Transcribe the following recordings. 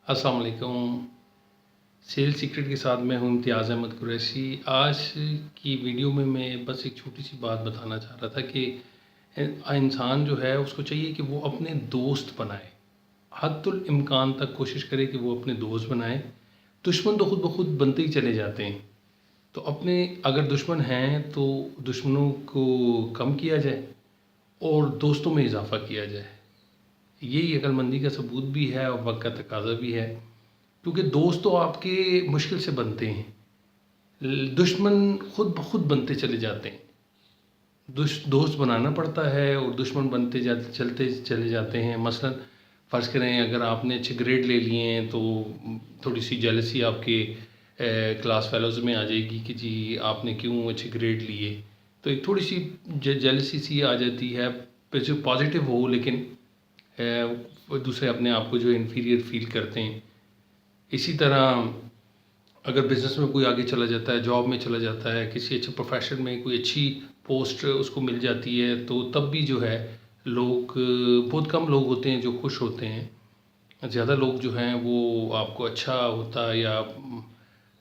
अस्सलाम वालेकुम। Cell secret के साथ मैं हूं इम्तियाज़ अहमद कुरैशी। आज की वीडियो में मैं बस एक छोटी सी बात बताना चाह रहा था कि इंसान जो है उसको चाहिए कि वो अपने दोस्त बनाए, हद्दुल इम्कान तक कोशिश करे कि वो अपने दोस्त बनाए। दुश्मन तो खुद ब खुद बनते ही चले जाते हैं, तो अपने अगर दुश्मन हैं तो दुश्मनों को कम किया जाए और दोस्तों में इजाफ़ा किया जाए। यही अक्लमंदी का सबूत भी है और वक्त का तकाजा भी है, क्योंकि दोस्त तो आपके मुश्किल से बनते हैं, दुश्मन खुद ब खुद बनते चले जाते हैं। दोस्त बनाना पड़ता है और दुश्मन बनते जाते चलते चले जाते हैं। मसलन फ़र्ज़ करें अगर आपने अच्छे ग्रेड ले लिए हैं तो थोड़ी सी जेलसी आपके क्लास फेलोज़ में आ जाएगी कि जी आपने क्यों अच्छे ग्रेड लिए, तो एक थोड़ी सी जेलसी सी आ जाती है, जो पॉजिटिव हो, लेकिन दूसरे अपने आप को जो इन्फीरियर फील करते हैं। इसी तरह अगर बिज़नेस में कोई आगे चला जाता है, जॉब में चला जाता है, किसी अच्छे प्रोफेशन में कोई अच्छी पोस्ट उसको मिल जाती है, तो तब भी जो है लोग, बहुत कम लोग होते हैं जो खुश होते हैं। ज़्यादा लोग जो हैं वो आपको अच्छा होता या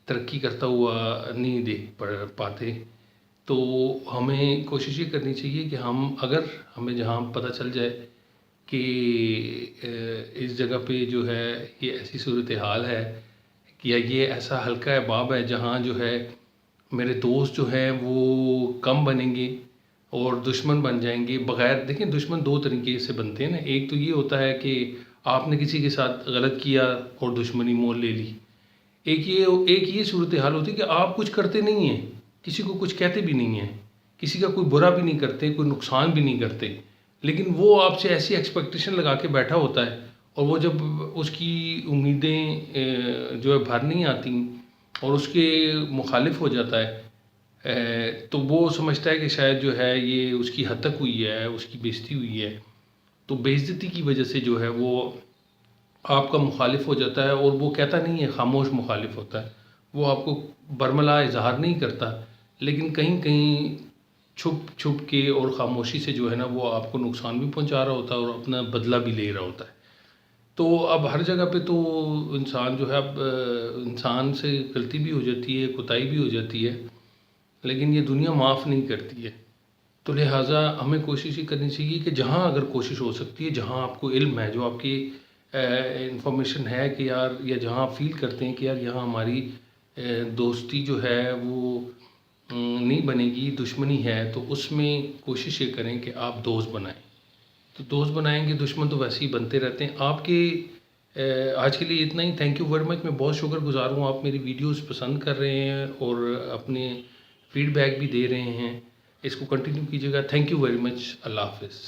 तरक्की करता हुआ नहीं देख पाते। तो हमें कोशिश ये करनी चाहिए कि अगर हमें जहाँ पता चल जाए कि इस जगह पे जो है ये ऐसी सूरत हाल है कि या ये ऐसा हल्का अहबाब है जहाँ जो है मेरे दोस्त जो हैं वो कम बनेंगे और दुश्मन बन जाएंगे। बग़ैर देखिए, दुश्मन दो तरीके से बनते हैं ना। एक तो ये होता है कि आपने किसी के साथ गलत किया और दुश्मनी मोल ले ली। एक ये सूरत हाल होती है कि आप कुछ करते नहीं हैं, किसी को कुछ कहते भी नहीं हैं, किसी का कोई बुरा भी नहीं करते, कोई नुकसान भी नहीं करते, लेकिन वो आपसे ऐसी एक्सपेक्टेशन लगा के बैठा होता है और वो जब उसकी उम्मीदें जो है भर नहीं आती और उसके मुखालिफ हो जाता है, तो वो समझता है कि शायद जो है ये उसकी हद तक हुई है, उसकी बेइज्जती हुई है। तो बेइज्जती की वजह से जो है वो आपका मुखालिफ हो जाता है और वो कहता नहीं है, खामोश मुखालिफ होता है। वो आपको बरमला इज़हार नहीं करता, लेकिन कहीं कहीं छुप छुप के और ख़ामोशी से जो है ना वो आपको नुकसान भी पहुंचा रहा होता है और अपना बदला भी ले रहा होता है। तो अब हर जगह पे तो इंसान जो है, अब इंसान से गलती भी हो जाती है, कोताही भी हो जाती है, लेकिन ये दुनिया माफ़ नहीं करती है। तो लिहाजा हमें कोशिश ये करनी चाहिए कि जहाँ अगर कोशिश हो सकती है, जहाँ आपको इल्म है, जो आपकी इंफॉर्मेशन है कि यार, या जहाँ आप फील करते हैं कि यार यहाँ हमारी दोस्ती जो है वो नहीं बनेगी, दुश्मनी है, तो उसमें कोशिश ये करें कि आप दोस्त बनाएं। तो दोस्त बनाएंगे, दुश्मन तो वैसे ही बनते रहते हैं आपके। आज के लिए इतना ही। Thank you very much. मैं बहुत शुक्रगुज़ार हूँ, आप मेरी वीडियोस पसंद कर रहे हैं और अपने फीडबैक भी दे रहे हैं। इसको कंटिन्यू कीजिएगा। Thank you very much. अल्लाह हाफ़िज़।